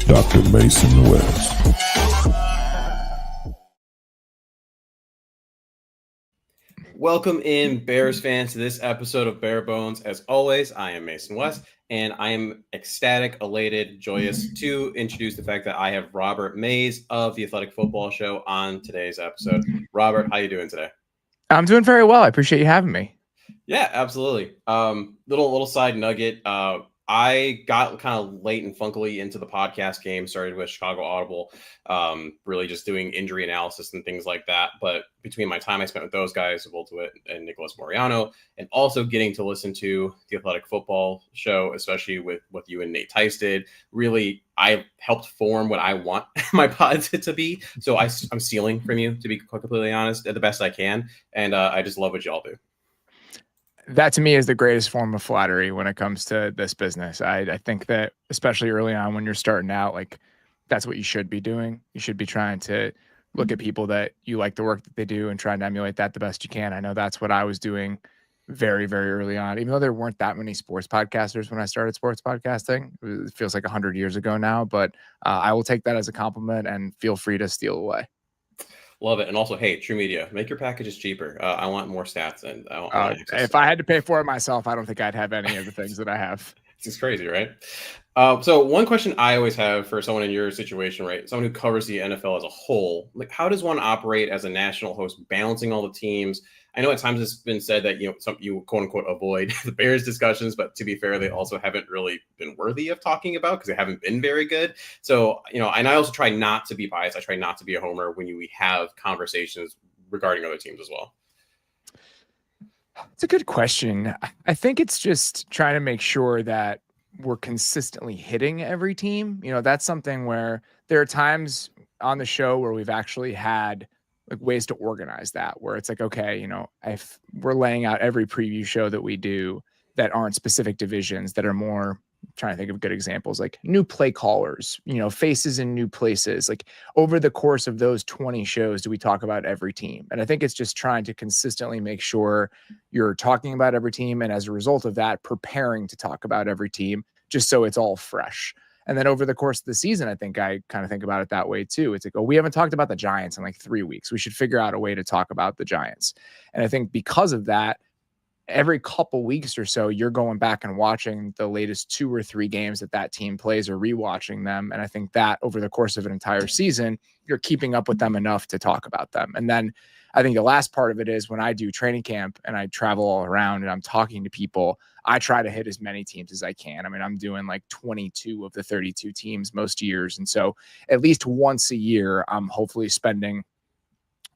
Dr. Mason West. Welcome in, Bears fans, to this episode of Bare Bones. As always, I am Mason West, and I am ecstatic, elated, joyous to introduce the fact that I have Robert Mays of the Athletic Football Show on today's episode. Robert, how you doing today? I'm doing very well. I appreciate you having me. Yeah, absolutely. Little side nugget. I got kind of late and funkily into the podcast game, started with Chicago Audible, really just doing injury analysis and things like that. But between my time I spent with those guys, Voltowit and Nicholas Moriano, and also getting to listen to the Athletic Football Show, especially with what you and Nate Tice did, really, I helped form what I want my pods to be. So I'm stealing from you, to be completely honest, at the best I can. And I just love what y'all do. That to me is the greatest form of flattery when it comes to this business. I think that especially early on when you're starting out, like that's what you should be doing. You should be trying to look at people that you like the work that they do and trying to emulate that the best you can. I know that's what I was doing very, very early on, even though there weren't that many sports podcasters when I started sports podcasting. It feels like 100 years ago now, but I will take that as a compliment and feel free to steal away. Love it. And also, hey, True Media, make your packages cheaper. I want more stats. And if I had to pay for it myself, I don't think I'd have any of the things that I have. It's crazy, right? So one question I always have for someone in your situation, right? Someone who covers the NFL as a whole, like how does one operate as a national host, balancing all the teams? I know at times it's been said that, you quote unquote avoid the Bears discussions, but to be fair, they also haven't really been worthy of talking about because they haven't been very good. So, and I also try not to be biased. I try not to be a homer when we have conversations regarding other teams as well. It's a good question. I think it's just trying to make sure that we're consistently hitting every team. That's something where there are times on the show where we've actually had like ways to organize that, where it's like, okay, if we're laying out every preview show that we do that aren't specific divisions, that are more, I'm trying to think of good examples, like new play callers, faces in new places. Like over the course of those 20 shows, do we talk about every team? And I think it's just trying to consistently make sure you're talking about every team. And as a result of that, preparing to talk about every team, just so it's all fresh. And then over the course of the season, I think I kind of think about it that way too. It's like, oh, we haven't talked about the Giants in like 3 weeks. We should figure out a way to talk about the Giants. And I think because of that, every couple weeks or so, you're going back and watching the latest 2 or 3 games that team plays or rewatching them. And I think that over the course of an entire season, you're keeping up with them enough to talk about them. And then I think the last part of it is when I do training camp and I travel all around and I'm talking to people, I try to hit as many teams as I can. I mean, I'm doing like 22 of the 32 teams most years. And so at least once a year, I'm hopefully spending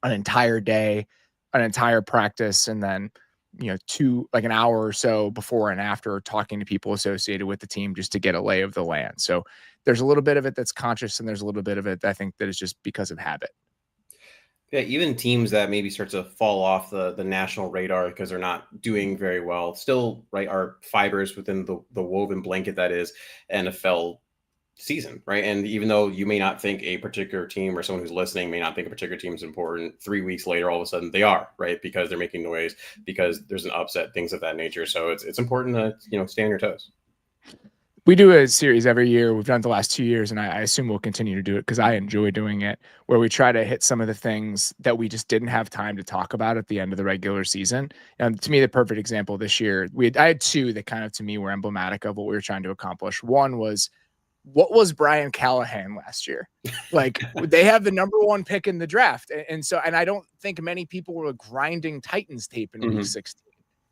an entire day, an entire practice, and then, like an hour or so before and after talking to people associated with the team just to get a lay of the land. So there's a little bit of it that's conscious and there's a little bit of it I think that is just because of habit. Yeah, even teams that maybe start to fall off the national radar because they're not doing very well, still, right, are fibers within the woven blanket that is NFL season, right? And even though you may not think a particular team or someone who's listening may not think a particular team is important, 3 weeks later, all of a sudden they are, right? Because they're making noise, because there's an upset, things of that nature. So it's important to, stay on your toes. We do a series every year. We've done it the last 2 years, and I assume we'll continue to do it because I enjoy doing it, where we try to hit some of the things that we just didn't have time to talk about at the end of the regular season. To me, the perfect example this year, I had 2 that kind of, to me, were emblematic of what we were trying to accomplish. One was, what was Brian Callahan last year? Like, they have the number 1 pick in the draft. And I don't think many people were grinding Titans tape in week 16.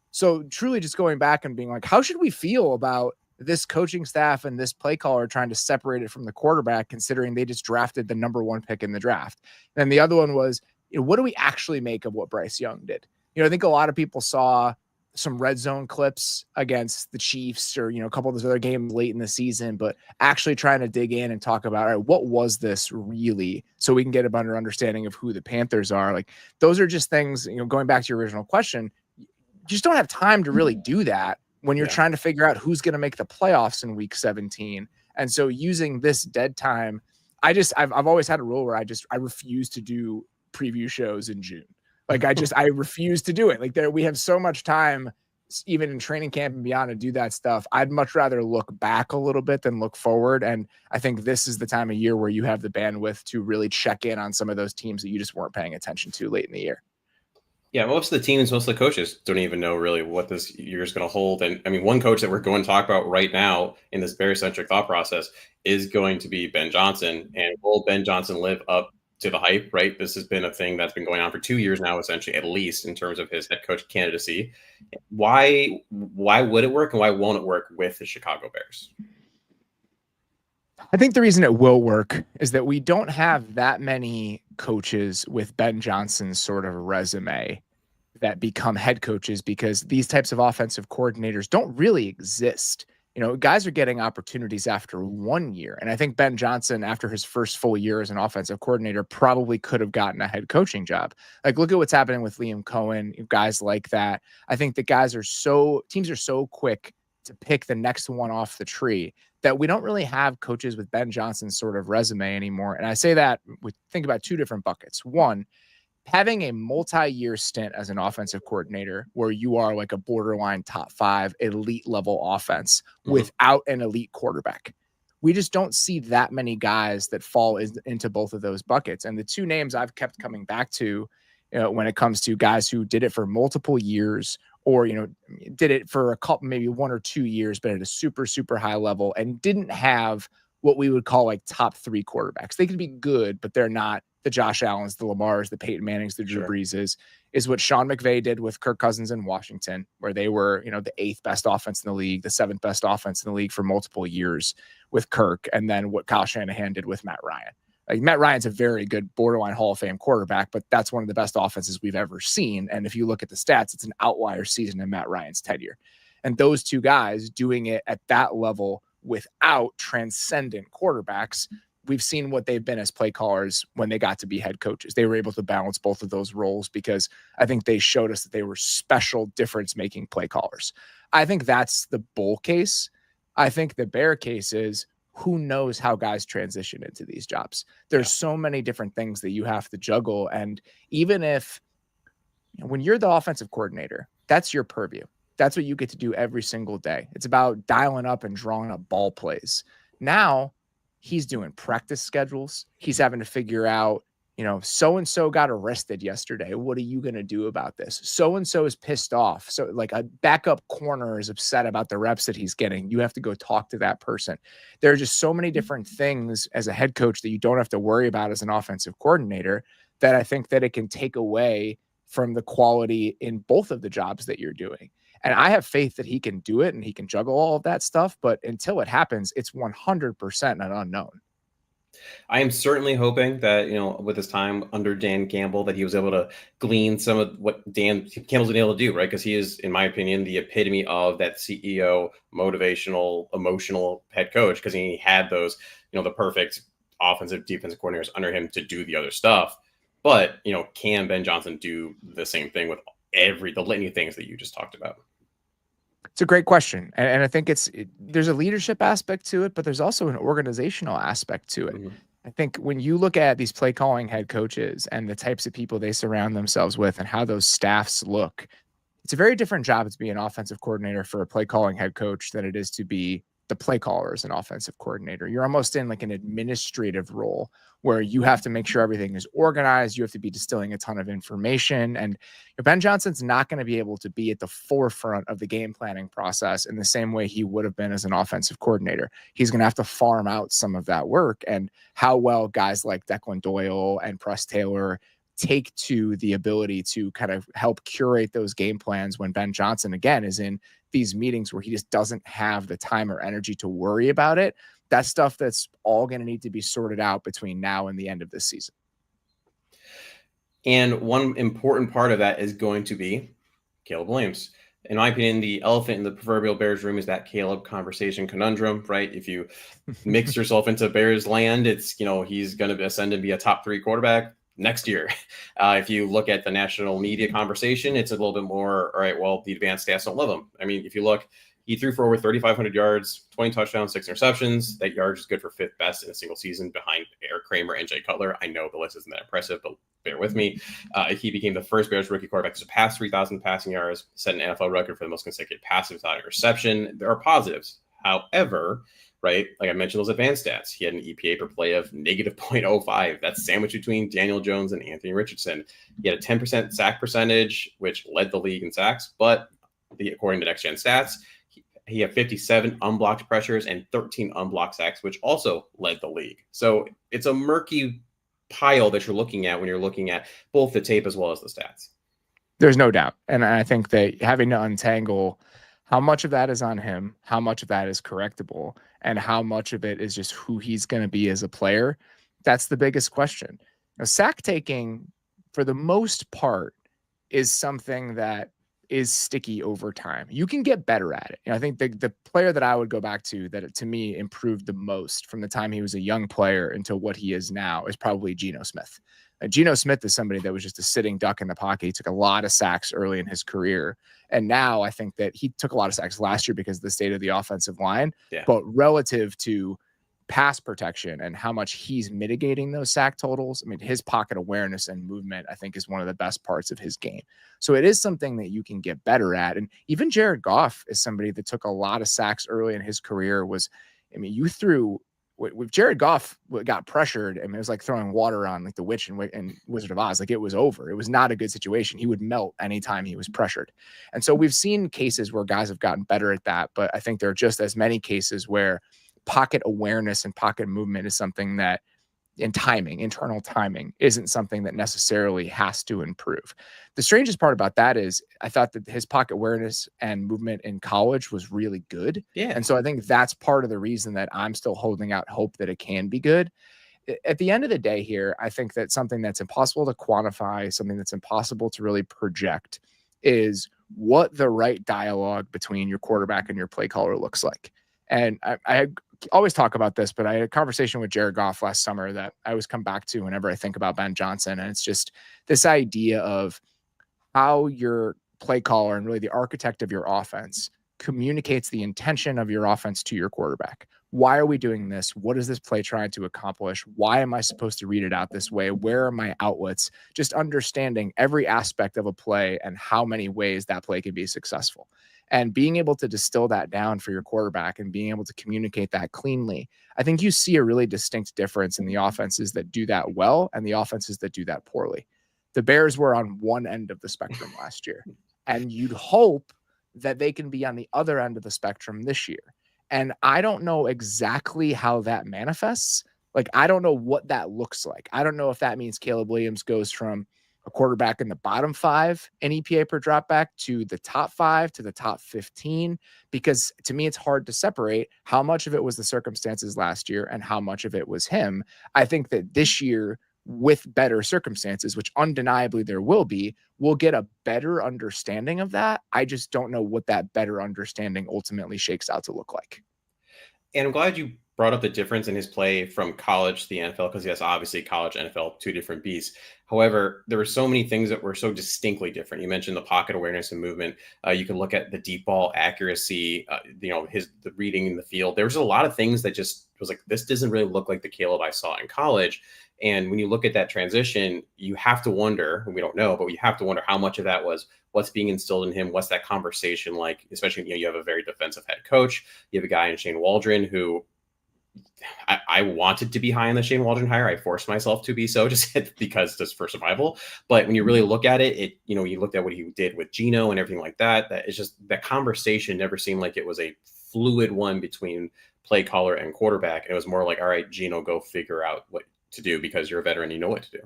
So truly just going back and being like, how should we feel about this coaching staff and this play caller trying to separate it from the quarterback, considering they just drafted the number 1 pick in the draft? And the other one was, what do we actually make of what Bryce Young did? I think a lot of people saw some red zone clips against the Chiefs or, a couple of those other games late in the season, but actually trying to dig in and talk about, all right, what was this really? So we can get a better understanding of who the Panthers are. Like, those are just things, going back to your original question, you just don't have time to really do that when you're trying to figure out who's going to make the playoffs in week 17. And so using this dead time, I've always had a rule where I refuse to do preview shows in June. Like I refuse to do it. Like we have so much time even in training camp and beyond to do that stuff. I'd much rather look back a little bit than look forward. And I think this is the time of year where you have the bandwidth to really check in on some of those teams that you just weren't paying attention to late in the year. Yeah, most of the teams, most of the coaches don't even know really what this year is going to hold. And I mean, one coach that we're going to talk about right now in this Bears-centric thought process is going to be Ben Johnson. And will Ben Johnson live up to the hype, right? This has been a thing that's been going on for 2 years now, essentially, at least in terms of his head coach candidacy. Why would it work and why won't it work with the Chicago Bears? I think the reason it will work is that we don't have that many coaches with Ben Johnson's sort of resume that become head coaches, because these types of offensive coordinators don't really exist. You know, guys are getting opportunities after 1 year. And I think Ben Johnson, after his first full year as an offensive coordinator, probably could have gotten a head coaching job. Like, look at what's happening with Liam Cohen, guys like that. I think that teams are so quick to pick the next one off the tree that we don't really have coaches with Ben Johnson's sort of resume anymore. And I say that think about two different buckets. One, having a multi-year stint as an offensive coordinator where you are like a borderline top 5 elite level offense without an elite quarterback. We just don't see that many guys that fall into both of those buckets. And the two names I've kept coming back to when it comes to guys who did it for multiple years, or, did it for a couple, maybe 1 or 2 years, but at a super, super high level and didn't have what we would call like top 3 quarterbacks. They could be good, but they're not the Josh Allens, the Lamars, the Peyton Mannings, the Drew Breeses, is what Sean McVay did with Kirk Cousins in Washington, where they were, the 8th best offense in the league, the 7th best offense in the league for multiple years with Kirk. And then what Kyle Shanahan did with Matt Ryan. Like, Matt Ryan's a very good borderline Hall of Fame quarterback, but that's one of the best offenses we've ever seen. And if you look at the stats, it's an outlier season in Matt Ryan's tenure. And those two guys doing it at that level without transcendent quarterbacks, we've seen what they've been as play callers when they got to be head coaches. They were able to balance both of those roles because I think they showed us that they were special difference-making play callers. I think that's the bull case. I think the bear case is, who knows how guys transition into these jobs? There's so many different things that you have to juggle. And even if, when you're the offensive coordinator, that's your purview. That's what you get to do every single day. It's about dialing up and drawing up ball plays. Now he's doing practice schedules. He's having to figure out, so-and-so got arrested yesterday. What are you going to do about this? So-and-so is pissed off. So like a backup corner is upset about the reps that he's getting. You have to go talk to that person. There are just so many different things as a head coach that you don't have to worry about as an offensive coordinator, that I think that it can take away from the quality in both of the jobs that you're doing. And I have faith that he can do it and he can juggle all of that stuff. But until it happens, it's 100% an unknown. I am certainly hoping that, with his time under Dan Campbell, that he was able to glean some of what Dan Campbell's been able to do, right? Because he is, in my opinion, the epitome of that CEO, motivational, emotional head coach, because he had those, the perfect offensive, defensive coordinators under him to do the other stuff. But, can Ben Johnson do the same thing with the litany of things that you just talked about? It's a great question. And I think there's a leadership aspect to it, but there's also an organizational aspect to it. I think when you look at these play calling head coaches and the types of people they surround themselves with and how those staffs look, it's a very different job to be an offensive coordinator for a play calling head coach than it is to be the play caller as an offensive coordinator. You're almost in like an administrative role where you have to make sure everything is organized. You have to be distilling a ton of information. And Ben Johnson's not going to be able to be at the forefront of the game planning process in the same way he would have been as an offensive coordinator. He's going to have to farm out some of that work, and how well guys like Declan Doyle and Press Taylor take to the ability to kind of help curate those game plans when Ben Johnson, again, is in these meetings where he just doesn't have the time or energy to worry about it. That's stuff that's all going to need to be sorted out between now and the end of this season. And one important part of that is going to be Caleb Williams. In my opinion, the elephant in the proverbial Bears room is that Caleb conversation conundrum, right? If you mix yourself into Bears land, it's, he's going to ascend and be a top 3 quarterback next year. If you look at the national media conversation, it's a little bit more, all right, well, the advanced stats don't love him. I mean, if you look, He threw for over 3,500 yards, 20 touchdowns, 6 interceptions. That yardage is good for 5th best in a single season behind Eric Kramer and Jay Cutler. I know the list isn't that impressive, but bear with me. He became the first Bears rookie quarterback to surpass 3,000 passing yards, set an NFL record for the most consecutive passes without interception. There are positives. However, right, like I mentioned, those advanced stats. He had an EPA per play of negative 0.05. That's sandwiched between Daniel Jones and Anthony Richardson. He had a 10% sack percentage, which led the league in sacks, but according to Next Gen Stats, he had 57 unblocked pressures and 13 unblocked sacks, which also led the league. So it's a murky pile that you're looking at when you're looking at both the tape as well as the stats. There's no doubt. And I think that having to untangle how much of that is on him, how much of that is correctable, and how much of it is just who he's going to be as a player, that's the biggest question. Now, sack taking, for the most part, is something that is sticky over time. You can get better at it. I think the player that I would go back to that to me improved the most from the time he was a young player until what he is now is probably Geno Smith. Geno Smith is somebody that was just a sitting duck in the pocket. He took a lot of sacks early in his career. And now I think that he took a lot of sacks last year because of the state of the offensive line. Yeah. But relative to pass protection and how much he's mitigating those sack totals, I mean, his pocket awareness and movement, I think, is one of the best parts of his game. So it is something that you can get better at. And even Jared Goff is somebody that took a lot of sacks early in his career. You threw with Jared Goff got pressured. I mean, it was like throwing water on like the witch and Wizard of Oz. Like, it was over. It was not a good situation. He would melt anytime he was pressured. And so we've seen cases where guys have gotten better at that. But I think there are just as many cases where pocket awareness and pocket movement is something that, and timing, internal timing, isn't something that necessarily has to improve. The strangest part about that is I thought that his pocket awareness and movement in college was really good. Yeah. And so I think that's part of the reason that I'm still holding out hope that it can be good. At the end of the day here, I think that something that's impossible to quantify, something that's impossible to really project, is what the right dialogue between your quarterback and your play caller looks like. And I always talk about this, but I had a conversation with Jared Goff last summer that I always come back to whenever I think about Ben Johnson. And it's just this idea of how your play caller and really the architect of your offense communicates the intention of your offense to your quarterback. Why are we doing this? What is this play trying to accomplish? Why am I supposed to read it out this way? Where are my outlets? Just understanding every aspect of a play and how many ways that play can be successful. And being able to distill that down for your quarterback and being able to communicate that cleanly, I think you see a really distinct difference in the offenses that do that well and the offenses that do that poorly. The Bears were on one end of the spectrum last year, and you'd hope that they can be on the other end of the spectrum this year. And I don't know exactly how that manifests. Like, I don't know what that looks like. I don't know if that means Caleb Williams goes from a quarterback in the bottom 5 in EPA per dropback to the top 5 to the top 15, because to me, it's hard to separate how much of it was the circumstances last year and how much of it was him. I think that this year, with better circumstances, which undeniably there will be, we'll get a better understanding of that. I just don't know what that better understanding ultimately shakes out to look like. And I'm glad you brought up the difference in his play from college to the NFL, because yes, obviously college, NFL, two different beasts. However, there were so many things that were so distinctly different. You mentioned the pocket awareness and movement. You can look at the deep ball accuracy, the reading in the field. There was a lot of things that just was like, this doesn't really look like the Caleb I saw in college. And when you look at that transition, you have to wonder, we don't know, but we have to wonder how much of that was what's being instilled in him. What's that conversation like? Especially, you have a very defensive head coach. You have a guy in Shane Waldron who I wanted to be high on the Shane Waldron hire. I forced myself to be so just for survival. But when you really look at it, you looked at what he did with Geno and everything like that. That it's just that conversation never seemed like it was a fluid one between play caller and quarterback. It was more like, all right, Geno, go figure out what to do because you're a veteran, you know what to do.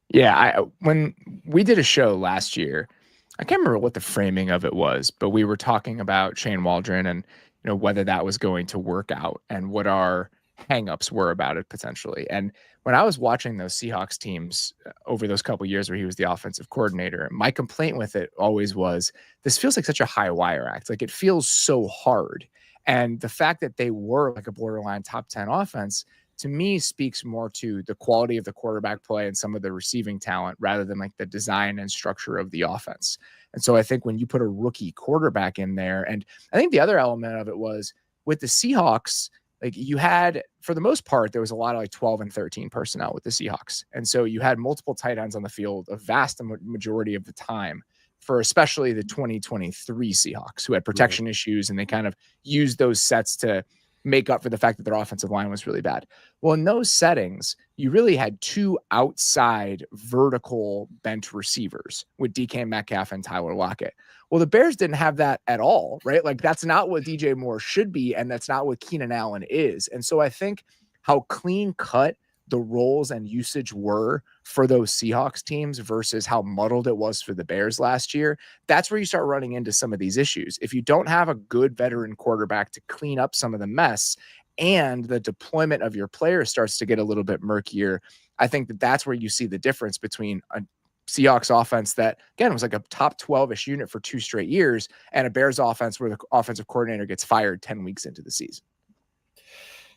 Yeah, when we did a show last year, I can't remember what the framing of it was, but we were talking about Shane Waldron and whether that was going to work out and what our hangups were about it potentially. And when I was watching those Seahawks teams over those couple of years where he was the offensive coordinator, my complaint with it always was, this feels like such a high wire act. Like, it feels so hard. And the fact that they were like a borderline top 10 offense, to me, speaks more to the quality of the quarterback play and some of the receiving talent rather than like the design and structure of the offense. And so I think when you put a rookie quarterback in there, and I think the other element of it was with the Seahawks, like you had, for the most part, there was a lot of like 12 and 13 personnel with the Seahawks. And so you had multiple tight ends on the field a vast majority of the time for especially the 2023 Seahawks who had protection issues, and they kind of used those sets to make up for the fact that their offensive line was really bad. Well, in those settings, you really had two outside vertical bent receivers with DK Metcalf and Tyler Lockett. Well, the Bears didn't have that at all, right? Like that's not what DJ Moore should be, and that's not what Keenan Allen is. And so I think how clean cut the roles and usage were for those Seahawks teams versus how muddled it was for the Bears last year, that's where you start running into some of these issues. If you don't have a good veteran quarterback to clean up some of the mess, and the deployment of your players starts to get a little bit murkier, I think that that's where you see the difference between a Seahawks offense that, again, was like a top 12-ish unit for 2 straight years, and a Bears offense where the offensive coordinator gets fired 10 weeks into the season.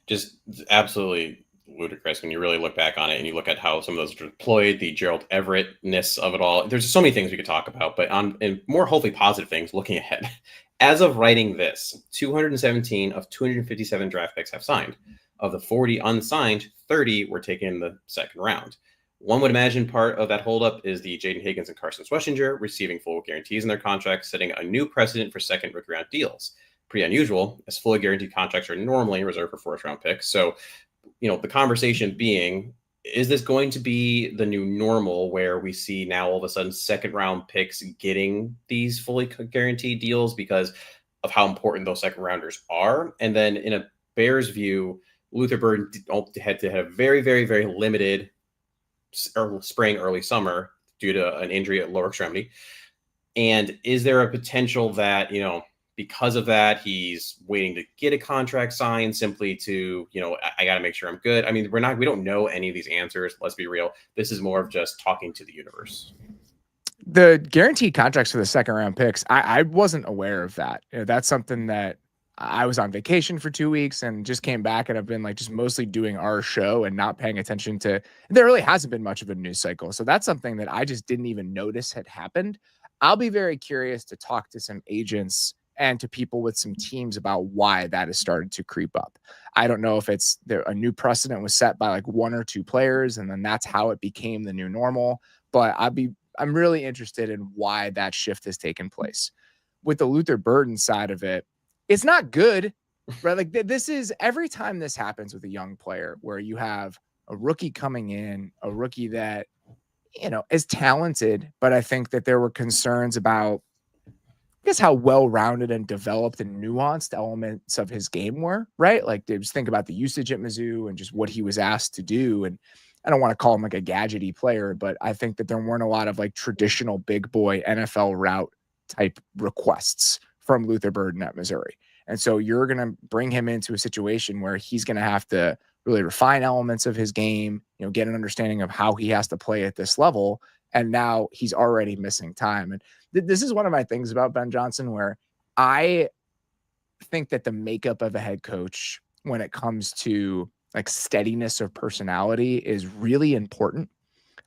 Just absolutely ludicrous when you really look back on it and you look at how some of those are deployed, the Gerald Everett-ness of it all. There's so many things we could talk about, but and more hopefully positive things looking ahead. As of writing this, 217 of 257 draft picks have signed. Of the 40 unsigned, 30 were taken in the second round. One would imagine part of that holdup is the Jaden Higgins and Carson Schwarzenegger receiving full guarantees in their contracts, setting a new precedent for second rookie round deals. Pretty unusual, as fully guaranteed contracts are normally reserved for fourth round picks. So, the conversation being, is this going to be the new normal where we see now all of a sudden second round picks getting these fully guaranteed deals because of how important those second rounders are? And then in a Bears view, Luther Burden had to have very, very, very limited spring, early summer due to an injury at lower extremity. And is there a potential that, because of that, he's waiting to get a contract signed simply to, I got to make sure I'm good. I mean, we don't know any of these answers. Let's be real. This is more of just talking to the universe. The guaranteed contracts for the second round picks, I wasn't aware of that. That's something that I was on vacation for 2 weeks and just came back, and I've been like just mostly doing our show and not paying attention to, there really hasn't been much of a news cycle. So that's something that I just didn't even notice had happened. I'll be very curious to talk to some agents and to people with some teams about why that has started to creep up. I don't know if it's a new precedent was set by like 1 or 2 players, and then that's how it became the new normal. But I'm really interested in why that shift has taken place. With the Luther Burden side of it, it's not good, right? Like this is, every time this happens with a young player where you have a rookie coming in, a rookie that, is talented, but I think that there were concerns about, I guess, how well-rounded and developed and nuanced elements of his game were, right? Like, just think about the usage at Mizzou and just what he was asked to do. And I don't want to call him like a gadgety player, but I think that there weren't a lot of like traditional big boy NFL route type requests from Luther Burden at Missouri. And so you're going to bring him into a situation where he's going to have to really refine elements of his game, get an understanding of how he has to play at this level. And now he's already missing time. And this is one of my things about Ben Johnson, where I think that the makeup of a head coach when it comes to like steadiness of personality is really important.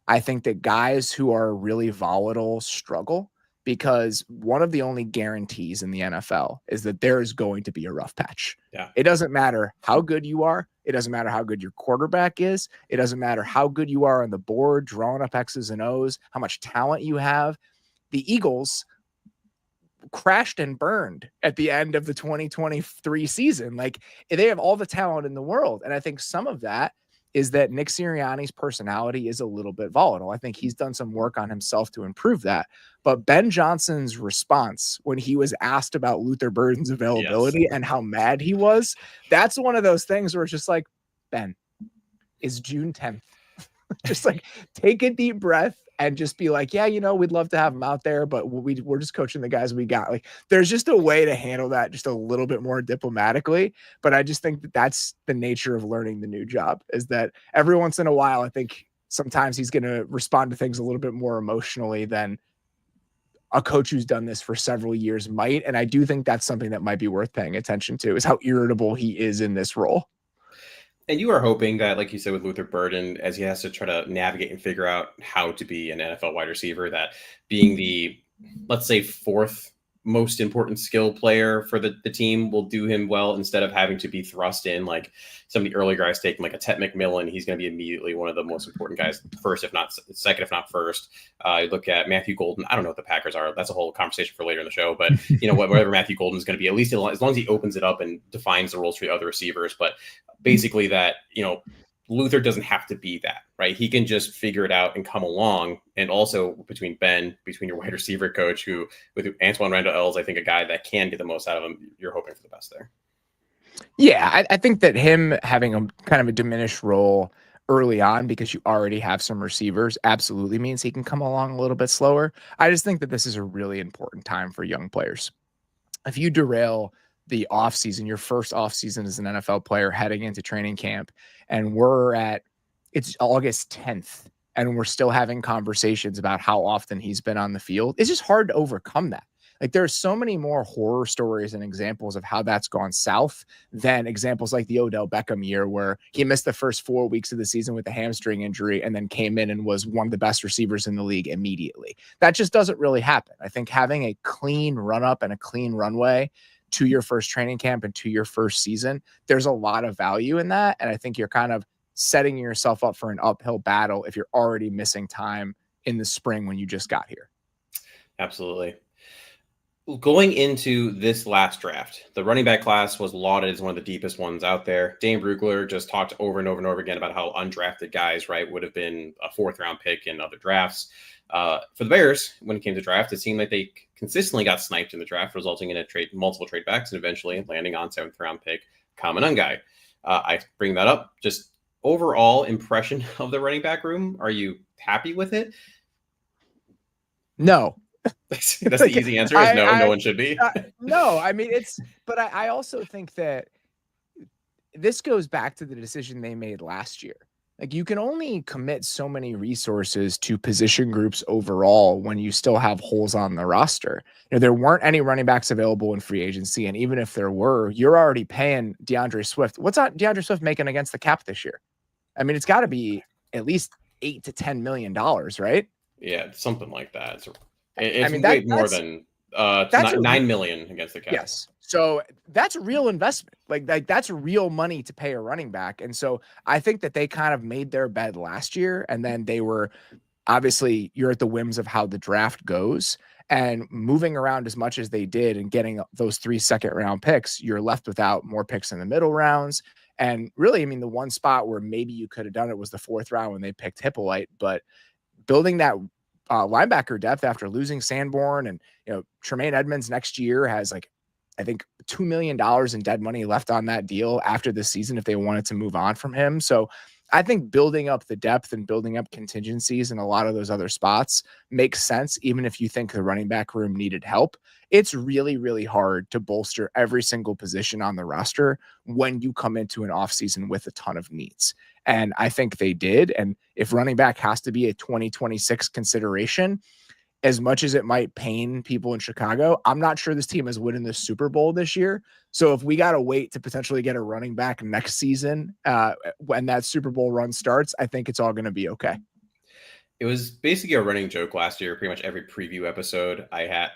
I think that guys who are really volatile struggle, because one of the only guarantees in the NFL is that there is going to be a rough patch. Yeah. It doesn't matter how good you are. It doesn't matter how good your quarterback is. It doesn't matter how good you are on the board, drawing up X's and O's, how much talent you have. The Eagles crashed and burned at the end of the 2023 season. Like, they have all the talent in the world. And I think some of that is that Nick Sirianni's personality is a little bit volatile. I think he's done some work on himself to improve that. But Ben Johnson's response when he was asked about Luther Burden's availability and how mad he was, that's one of those things where it's just like, Ben, is June 10th. Just like take a deep breath and just be like, yeah, we'd love to have him out there, but we're just coaching the guys we got. Like, there's just a way to handle that just a little bit more diplomatically. But I just think that that's the nature of learning the new job, is that every once in a while, I think sometimes he's going to respond to things a little bit more emotionally than a coach who's done this for several years might. And I do think that's something that might be worth paying attention to, is how irritable he is in this role. And you are hoping that, like you said, with Luther Burden, as he has to try to navigate and figure out how to be an NFL wide receiver, that being the let's say, fourth most important skill player for the team will do him well, instead of having to be thrust in like some of the earlier guys taking like a Ted McMillan. He's going to be immediately one of the most important guys, first, if not second, if not first. You look at Matthew Golden. I don't know what the Packers are. That's a whole conversation for later in the show. But, whatever Matthew Golden is going to be, at least as long as he opens it up and defines the roles for the other receivers. But basically that, Luther doesn't have to be that, right? He can just figure it out and come along. And also between your wide receiver coach, who with Antoine Randall Ells, I think a guy that can get the most out of him, you're hoping for the best there. Yeah, I think that him having a kind of a diminished role early on because you already have some receivers absolutely means he can come along a little bit slower. I just think that this is a really important time for young players. If you derail the offseason, your first offseason as an NFL player heading into training camp, and it's August 10th, and we're still having conversations about how often he's been on the field, it's just hard to overcome that. Like, there are so many more horror stories and examples of how that's gone south than examples like the Odell Beckham year, where he missed the first 4 weeks of the season with a hamstring injury and then came in and was one of the best receivers in the league immediately. That just doesn't really happen. I think having a clean run up and a clean runway to your first training camp and to your first season, there's a lot of value in that. And I think you're kind of setting yourself up for an uphill battle if you're already missing time in the spring when you just got here. Absolutely. Going into this last draft, the running back class was lauded as one of the deepest ones out there. Dane Brugler just talked over and over and over again about how undrafted guys, right, would have been a 4th round pick in other drafts. For the Bears, when it came to draft, it seemed like they consistently got sniped in the draft, resulting in multiple trade backs and eventually landing on 7th round pick Kama Nungai. I bring that up. Just overall impression of the running back room. Are you happy with it? No. That's the easy answer. Is no one should be. No, I mean, but I also think that this goes back to the decision they made last year. Like, you can only commit so many resources to position groups overall when you still have holes on the roster. There weren't any running backs available in free agency. And even if there were, you're already paying DeAndre Swift. What's DeAndre Swift making against the cap this year? I mean, it's got to be at least $8 to $10 million, right? Yeah, something like that. It's more than $9 million against the cap. Yes. So that's a real investment. Like that's real money to pay a running back. And so I think that they kind of made their bed last year, and then they were obviously, you're at the whims of how the draft goes, and moving around as much as they did and getting those 3 second-round picks, you're left without more picks in the middle rounds. And really, I mean, the one spot where maybe you could have done it was the 4th round when they picked Hippolyte, but building that linebacker depth after losing Sanborn, and Tremaine Edmonds next year has I think $2 million in dead money left on that deal after this season if they wanted to move on from him. So I think building up the depth and building up contingencies in a lot of those other spots makes sense, even if you think the running back room needed help. It's really, really hard to bolster every single position on the roster when you come into an offseason with a ton of needs. And I think they did. And if running back has to be a 2026 consideration, as much as it might pain people in Chicago, I'm not sure this team is winning the Super Bowl this year. So if we got to wait to potentially get a running back next season when that Super Bowl run starts, I think it's all going to be okay. It was basically a running joke last year. Pretty much every preview episode I have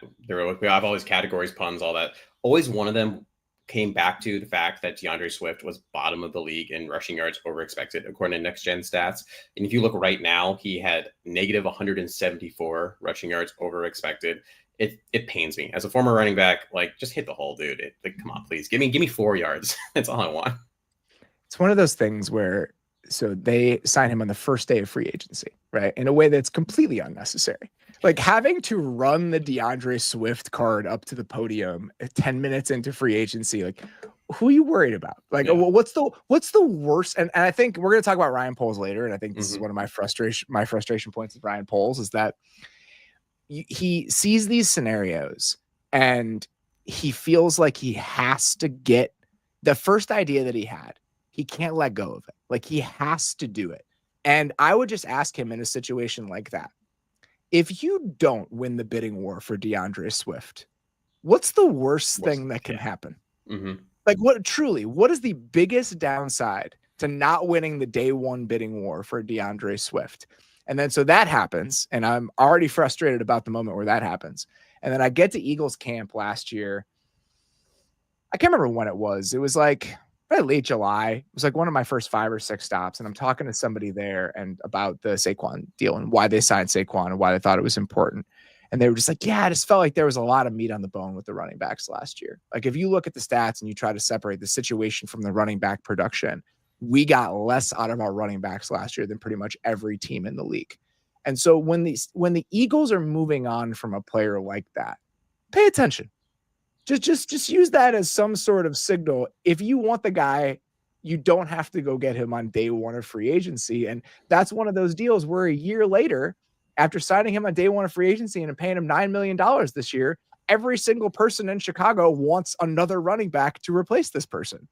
all these categories, puns, all that. Always one of them came back to the fact that DeAndre Swift was bottom of the league in rushing yards over expected, according to Next Gen Stats. And if you look right now, he had negative 174 rushing yards over expected. It pains me as a former running back. Just hit the hole, dude. Come on, please give me 4 yards. That's all I want. It's one of those things where, so they sign him on the first day of free agency, right? In a way that's completely unnecessary. Having to run the DeAndre Swift card up to the podium 10 minutes into free agency, who are you worried about? What's the worst? And I think we're going to talk about Ryan Poles later. And I think this is one of my frustration points with Ryan Poles is that he sees these scenarios and he feels like he has to get the first idea that he had. He can't let go of it. He has to do it. And I would just ask him in a situation like that, if you don't win the bidding war for DeAndre Swift, what's the worst thing that can happen? Mm-hmm. What is the biggest downside to not winning the day one bidding war for DeAndre Swift? And then so that happens, and I'm already frustrated about the moment where that happens. And then I get to Eagles camp last year. I can't remember when it was. It was like probably late July. It was like one of my first 5 or 6 stops. And I'm talking to somebody there and about the Saquon deal and why they signed Saquon and why they thought it was important. And they were just like, yeah, I just felt like there was a lot of meat on the bone with the running backs last year. Like if you look at the stats and you try to separate the situation from the running back production, we got less out of our running backs last year than pretty much every team in the league. And so when the Eagles are moving on from a player like that, pay attention. Just use that as some sort of signal. If you want the guy, you don't have to go get him on day one of free agency. And that's one of those deals where a year later, after signing him on day one of free agency and paying him $9 million this year, every single person in Chicago wants another running back to replace this person.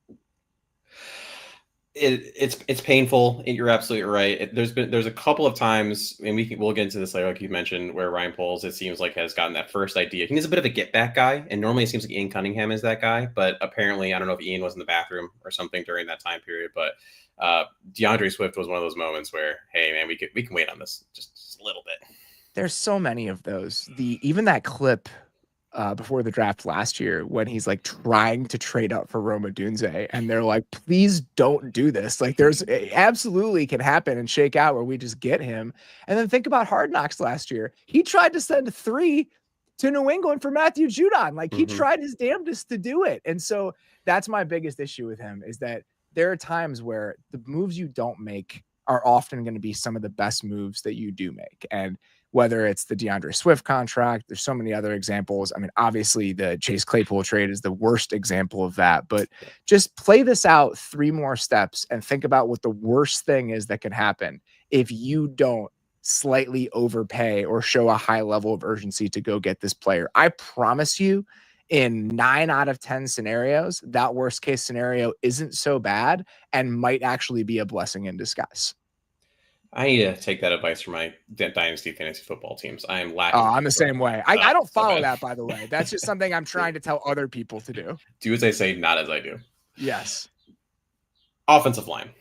It's painful. You're absolutely right. There's a couple of times, and we'll get into this later, like you mentioned, where Ryan Poles, it seems like, has gotten that first idea. He's a bit of a get back guy, and normally it seems like Ian Cunningham is that guy, but apparently I don't know if Ian was in the bathroom or something during that time period. But DeAndre Swift was one of those moments where, hey man, we can wait on this just a little bit. There's so many of those. Even that clip before the draft last year when he's like trying to trade up for Roma Dunze and they're like, please don't do this. Like it absolutely can happen and shake out where we just get him. And then think about Hard Knocks last year. He tried to send 3 to New England for Matthew Judon. Like he tried his damnedest to do it. And so that's my biggest issue with him is that there are times where the moves you don't make are often going to be some of the best moves that you do make. And whether it's the DeAndre Swift contract, there's so many other examples. I mean, obviously the Chase Claypool trade is the worst example of that, but just play this out 3 more steps and think about what the worst thing is that can happen if you don't slightly overpay or show a high level of urgency to go get this player. I promise you, in 9 out of 10 scenarios, that worst case scenario isn't so bad and might actually be a blessing in disguise. I need to take that advice from my dynasty fantasy football teams. I am lacking. Oh, I'm the same way. I don't follow that, by the way. That's just something I'm trying to tell other people to do. Do as I say, not as I do. Yes. Offensive line.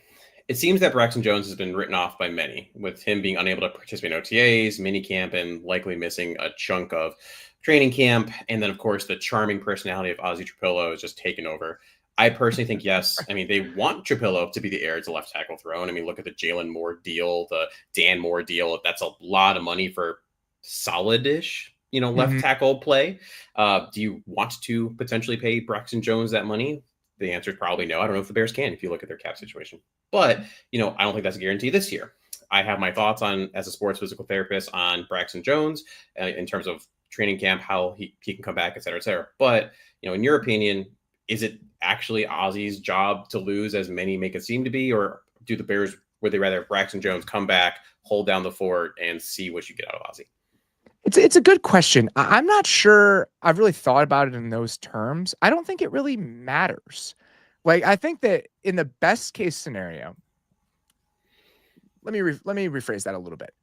It seems that Braxton Jones has been written off by many, with him being unable to participate in OTAs, minicamp, and likely missing a chunk of training camp. And then, of course, the charming personality of Ozzie Trapillo is just taken over. I personally think, yes. I mean, they want Trapillo to be the heir to left tackle throne. I mean, look at the Jalen Moore deal, the Dan Moore deal. That's a lot of money for solid-ish, left tackle play. Do you want to potentially pay Braxton Jones that money? The answer is probably no. I don't know if the Bears can if you look at their cap situation. But, I don't think that's a guarantee this year. I have my thoughts on, as a sports physical therapist, on Braxton Jones in terms of training camp, how he can come back, et cetera, et cetera. But, in your opinion, is it actually Ozzie's job to lose as many make it seem to be, or do the Bears, would they rather have Braxton Jones come back, hold down the fort, and see what you get out of Ozzie? It's a good question. I'm not sure I've really thought about it in those terms. I don't think it really matters. Like, I think that in the best case scenario, let me rephrase that a little bit.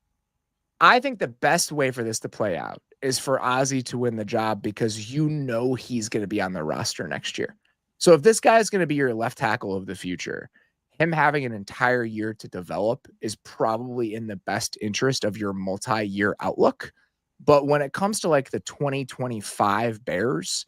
I think the best way for this to play out is for Ozzie to win the job because he's going to be on the roster next year. So if this guy is going to be your left tackle of the future, him having an entire year to develop is probably in the best interest of your multi-year outlook. But when it comes to like the 2025 Bears,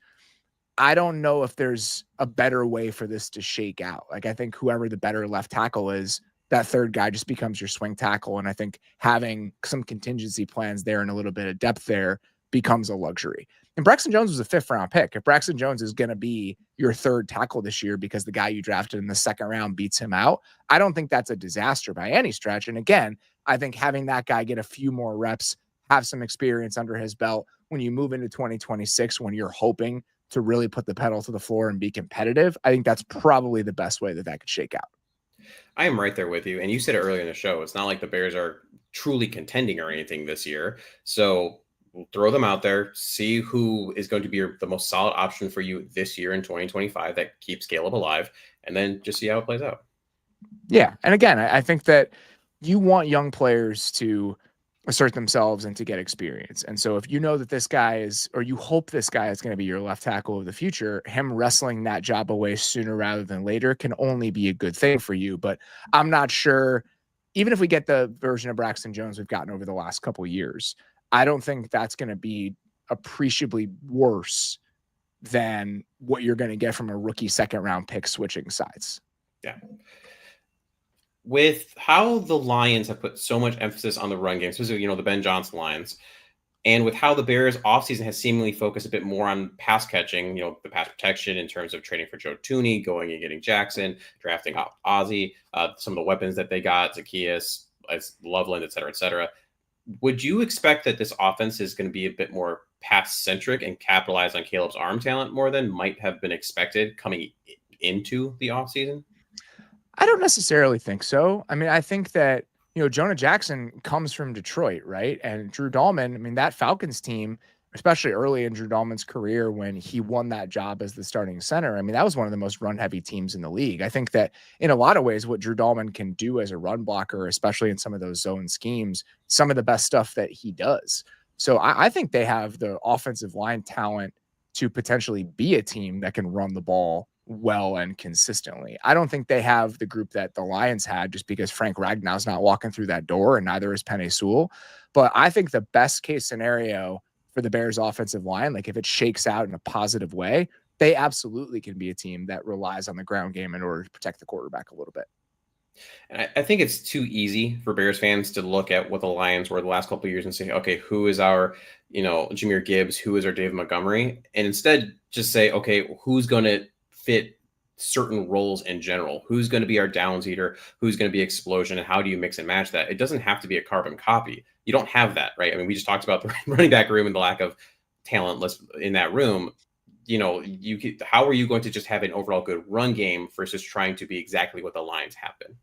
I don't know if there's a better way for this to shake out. Like, I think whoever the better left tackle is, that third guy just becomes your swing tackle. And I think having some contingency plans there and a little bit of depth there becomes a luxury. And Braxton Jones was a 5th round pick. If Braxton Jones is going to be your third tackle this year because the guy you drafted in the 2nd round beats him out, I don't think that's a disaster by any stretch. And again, I think having that guy get a few more reps, have some experience under his belt when you move into 2026, when you're hoping to really put the pedal to the floor and be competitive, I think that's probably the best way that could shake out. I am right there with you. And you said it earlier in the show, it's not like the Bears are truly contending or anything this year. So we'll throw them out there, see who is going to be the most solid option for you this year in 2025 that keeps Caleb alive, and then just see how it plays out. Yeah. And again, I think that you want young players to assert themselves and to get experience. And so if you know that this guy is, or you hope this guy is going to be your left tackle of the future, him wrestling that job away sooner rather than later can only be a good thing for you. But I'm not sure even if we get the version of Braxton Jones we've gotten over the last couple of years, I don't think that's going to be appreciably worse than what you're going to get from a rookie second round pick switching sides. Yeah. With how the Lions have put so much emphasis on the run game, specifically, the Ben Johnson Lions, and with how the Bears offseason has seemingly focused a bit more on pass catching, the pass protection in terms of trading for Joe Tooney, going and getting Jackson, drafting Ozzie, some of the weapons that they got, Zacchaeus, Loveland, et cetera, would you expect that this offense is going to be a bit more pass-centric and capitalize on Caleb's arm talent more than might have been expected coming into the offseason? I don't necessarily think so. I mean, I think that, Jonah Jackson comes from Detroit, right? And Drew Dahlman, I mean, that Falcons team, especially early in Drew Dahlman's career when he won that job as the starting center, I mean, that was one of the most run-heavy teams in the league. I think that in a lot of ways, what Drew Dahlman can do as a run blocker, especially in some of those zone schemes, some of the best stuff that he does. So I think they have the offensive line talent to potentially be a team that can run the ball well and consistently. I don't think they have the group that the Lions had just because Frank Ragnow's not walking through that door and neither is Penei Sewell. But I think the best case scenario for the Bears offensive line, like if it shakes out in a positive way, they absolutely can be a team that relies on the ground game in order to protect the quarterback a little bit. And I think it's too easy for Bears fans to look at what the Lions were the last couple of years and say, okay, who is our, Jahmyr Gibbs, who is our David Montgomery? And instead just say, okay, who's going to fit certain roles in general? Who's going to be our downs eater? Who's going to be explosion? And how do you mix and match that? It doesn't have to be a carbon copy. You don't have that, right? I mean, we just talked about the running back room and the lack of talent in that room. How are you going to just have an overall good run game versus trying to be exactly what the Lions have been?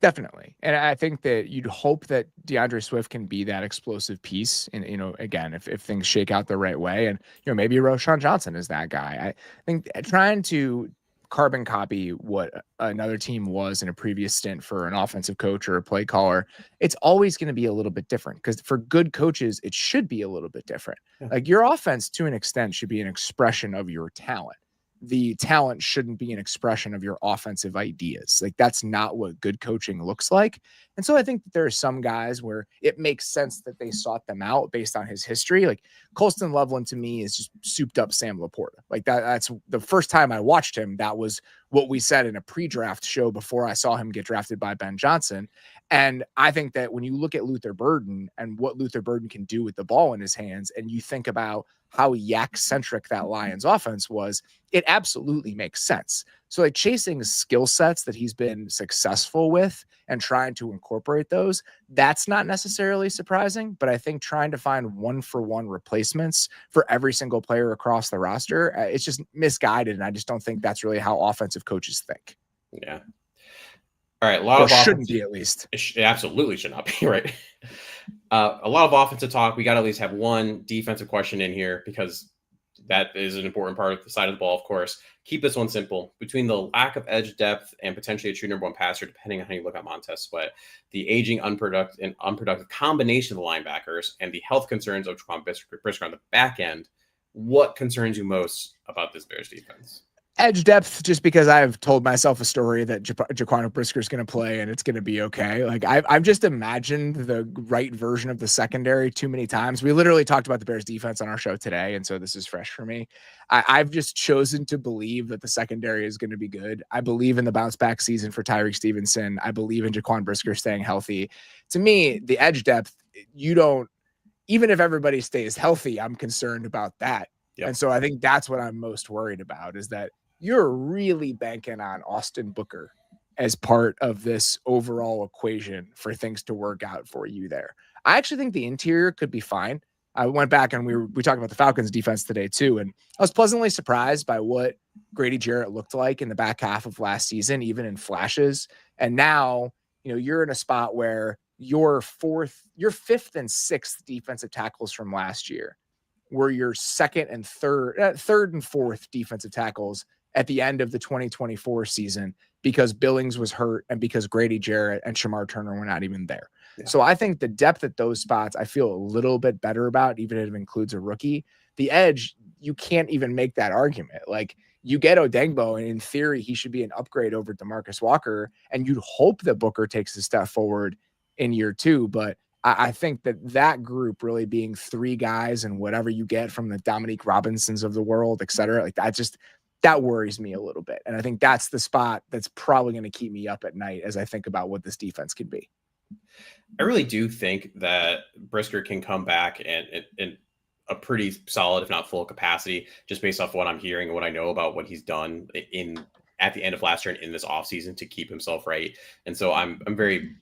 Definitely. And I think that you'd hope that DeAndre Swift can be that explosive piece. And, again, if things shake out the right way and, maybe Roshan Johnson is that guy. I think trying to carbon copy what another team was in a previous stint for an offensive coach or a play caller, it's always going to be a little bit different because for good coaches, it should be a little bit different. Yeah. Like your offense to an extent should be an expression of your talent. The talent shouldn't be an expression of your offensive ideas. Like that's not what good coaching looks like. And so I think that there are some guys where it makes sense that they sought them out based on his history. Like Colston Loveland to me is just souped up Sam Laporta. Like that's the first time I watched him. That was what we said in a pre-draft show before I saw him get drafted by Ben Johnson. And I think that when you look at Luther Burden and what Luther Burden can do with the ball in his hands, and you think about how yak-centric that Lions offense was, it absolutely makes sense. So like chasing skill sets that he's been successful with and trying to incorporate those, that's not necessarily surprising. But I think trying to find one-for-one replacements for every single player across the roster, it's just misguided. And I just don't think that's really how offensive coaches think. Yeah. All right. A lot of shouldn't be, at least. It absolutely should not be, right? A lot of offensive talk. We got to at least have one defensive question in here because that is an important part of the side of the ball, of course. Keep this one simple. Between the lack of edge depth and potentially a true number one passer, depending on how you look at Montez Sweat, the aging unproductive combination of the linebackers, and the health concerns of Jaquan Brisker on the back end, what concerns you most about this Bears defense? Edge depth, just because I've told myself a story that Jaquan Brisker is going to play and it's going to be okay. Like I've just imagined the right version of the secondary too many times. We literally talked about the Bears defense on our show today, and so this is fresh for me. I've just chosen to believe that the secondary is going to be good. I believe in the bounce back season for Tyreek Stevenson. I believe in Jaquan Brisker staying healthy. To me, the edge depth, even if everybody stays healthy, I'm concerned about that. Yep. And so I think that's what I'm most worried about, is that you're really banking on Austin Booker as part of this overall equation for things to work out for you there. I actually think the interior could be fine. I went back and we talked about the Falcons defense today too. And I was pleasantly surprised by what Grady Jarrett looked like in the back half of last season, even in flashes. And now, you're in a spot where your fifth and sixth defensive tackles from last year were your third and fourth defensive tackles at the end of the 2024 season because Billings was hurt and because Grady Jarrett and Shamar Turner were not even there. Yeah. So I think the depth at those spots, I feel a little bit better about, even if it includes a rookie. The edge, you can't even make that argument. Like you get Odengbo, and in theory, he should be an upgrade over DeMarcus Walker, and you'd hope that Booker takes a step forward in year 2. But I think that group really being 3 guys and whatever you get from the Dominique Robinsons of the world, et cetera, like that worries me a little bit. And I think that's the spot that's probably going to keep me up at night as I think about what this defense can be. I really do think that Brisker can come back and a pretty solid, if not full capacity, just based off what I'm hearing and what I know about what he's done at the end of last year and in this offseason to keep himself right. And so I'm very,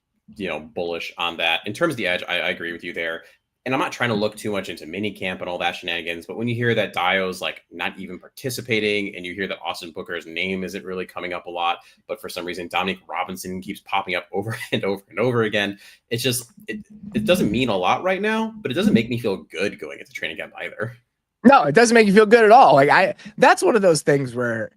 bullish on that. In terms of the edge, I agree with you there. And I'm not trying to look too much into mini camp and all that shenanigans, but when you hear that Dio's like not even participating and you hear that Austin Booker's name isn't really coming up a lot, but for some reason, Dominique Robinson keeps popping up over and over and over again. It's just, it doesn't mean a lot right now, but it doesn't make me feel good going into training camp either. No, it doesn't make you feel good at all. Like that's one of those things where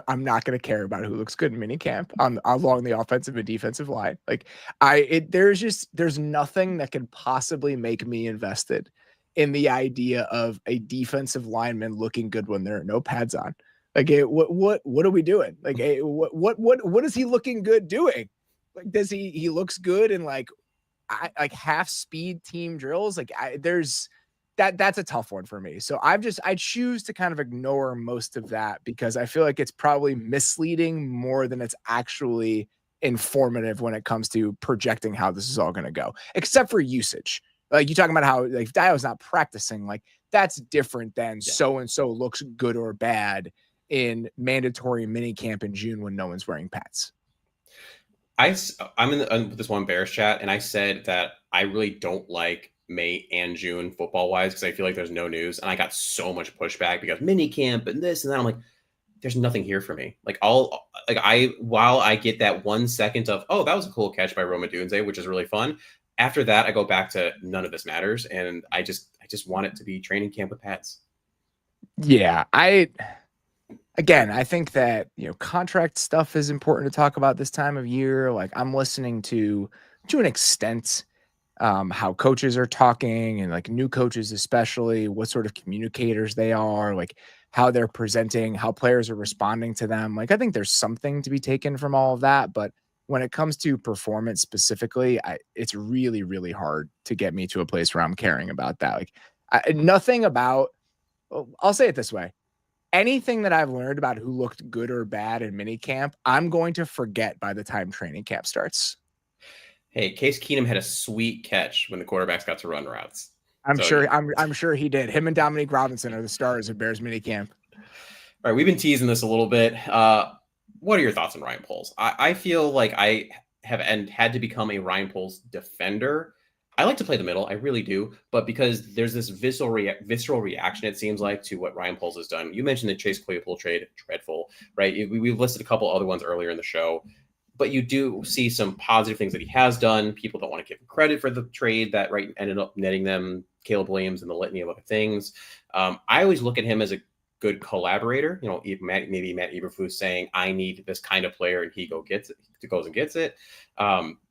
I'm not going to care about who looks good in minicamp along the offensive and defensive line. Like there's nothing that can possibly make me invested in the idea of a defensive lineman looking good when there are no pads on. Like, what are we doing? Like, what is he looking good doing? Like, does he looks good in like half speed team drills? Like that's a tough one for me. So I choose to kind of ignore most of that because I feel like it's probably misleading more than it's actually informative when it comes to projecting how this is all going to go, except for usage. Like you talking about how like if Dio's not practicing, like that's different than so-and-so looks good or bad in mandatory mini camp in June when no one's wearing pads. I'm in this one Bears chat and I said that I really don't like May and June football wise because I feel like there's no news, and I got so much pushback because mini camp and this and that. I'm like, there's nothing here for me. Like while I get that 1 second of, oh, that was a cool catch by Roma Dunze, which is really fun. After that, I go back to none of this matters, and I just want it to be training camp with pads. Yeah, I think that contract stuff is important to talk about this time of year. Like I'm listening to an extent. How coaches are talking and like new coaches, especially what sort of communicators they are, like how they're presenting, how players are responding to them. Like, I think there's something to be taken from all of that. But when it comes to performance specifically, it's really, really hard to get me to a place where I'm caring about that. Like nothing about, I'll say it this way. Anything that I've learned about who looked good or bad in minicamp, I'm going to forget by the time training camp starts. Hey, Case Keenum had a sweet catch when the quarterbacks got to run routes. I'm sure he did. Him and Dominique Robinson are the stars of Bears minicamp. All right, we've been teasing this a little bit. What are your thoughts on Ryan Poles? I feel like I have had to become a Ryan Poles defender. I like to play the middle, I really do, but because there's this visceral reaction, it seems like, to what Ryan Poles has done. You mentioned the Chase Claypool trade, dreadful, right? We've listed a couple other ones earlier in the show. But you do see some positive things that he has done. People don't want to give him credit for the trade that ended up netting them Caleb Williams and the litany of other things. I always look at him as a good collaborator. Maybe Matt Eberflus saying, "I need this kind of player," and he goes and gets it.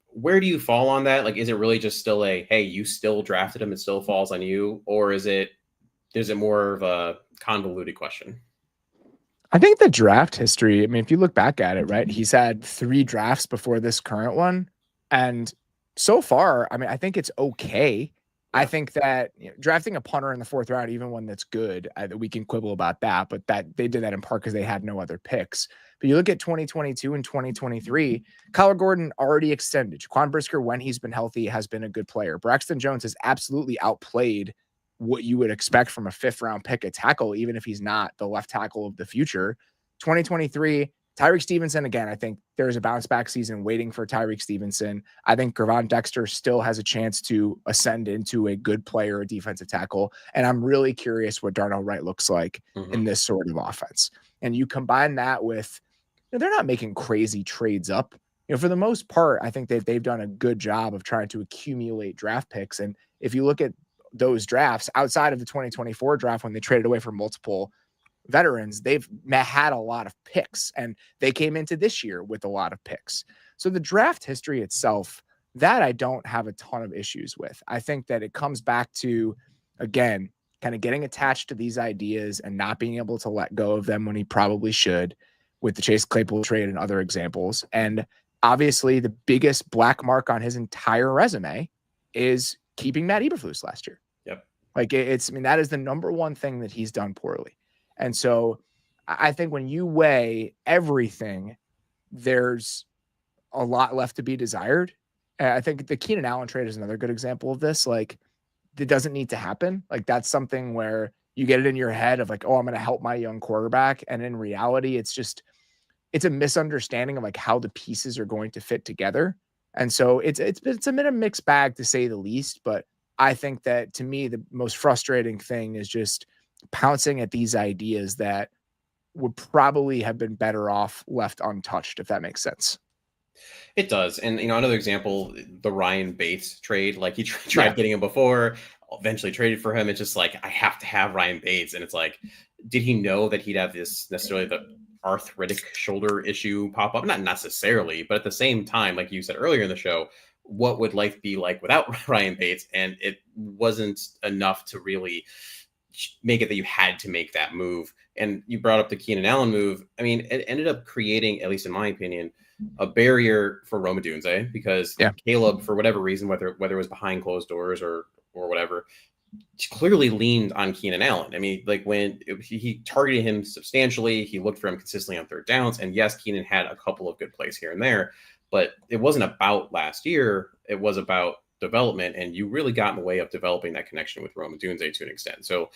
Where do you fall on that? Like, is it really just still hey, you still drafted him, it still falls on you, or is it more of a convoluted question? I think the draft history, I mean, if you look back at it, right, he's had 3 drafts before this current one. And so far, I mean, I think it's okay. I think that drafting a punter in the 4th round, even one that's good, we can quibble about that, but that they did that in part because they had no other picks. But you look at 2022 and 2023, Kyler Gordon already extended. Jaquan Brisker, when he's been healthy, has been a good player. Braxton Jones has absolutely outplayed what you would expect from a 5th round pick at tackle, even if he's not the left tackle of the future. 2023, Tyreek Stevenson, again, I think there's a bounce back season waiting for Tyreek Stevenson. I think Gervon Dexter still has a chance to ascend into a good player, a defensive tackle. And I'm really curious what Darnell Wright looks like in this sort of offense. And you combine that with, they're not making crazy trades up. For the most part, I think they've done a good job of trying to accumulate draft picks. And if you look at those drafts outside of the 2024 draft, when they traded away for multiple veterans, they've had a lot of picks, and they came into this year with a lot of picks. So the draft history itself, that I don't have a ton of issues with. I think that it comes back to, again, kind of getting attached to these ideas and not being able to let go of them when he probably should, with the Chase Claypool trade and other examples. And obviously the biggest black mark on his entire resume is keeping Matt Eberflus last year. Yep. Like I mean, that is the number one thing that he's done poorly. And so I think when you weigh everything, there's a lot left to be desired. I think the Keenan Allen trade is another good example of this. Like, it doesn't need to happen. Like, that's something where you get it in your head of like, oh, I'm going to help my young quarterback. And in reality, it's a misunderstanding of like how the pieces are going to fit together. And so it's a bit of a mixed bag, to say the least. But I think that, to me, the most frustrating thing is just pouncing at these ideas that would probably have been better off left untouched, if that makes sense. It does. And, another example, the Ryan Bates trade, like he tried getting him before, eventually traded for him. It's just like, I have to have Ryan Bates. And it's like, did he know that he'd have this necessarily the arthritic shoulder issue pop up? Not necessarily, but at the same time, like you said earlier in the show, what would life be like without Ryan Bates? And it wasn't enough to really make it that you had to make that move. And you brought up the Keenan Allen move. I mean, it ended up creating, at least in my opinion, a barrier for Rome Odunze, because Caleb, for whatever reason, whether it was behind closed doors or whatever, clearly leaned on Keenan Allen. I mean, like when he targeted him substantially, he looked for him consistently on third downs. And yes, Keenan had a couple of good plays here and there, but it wasn't about last year. It was about development, and you really got in the way of developing that connection with Rome Odunze to an extent. So,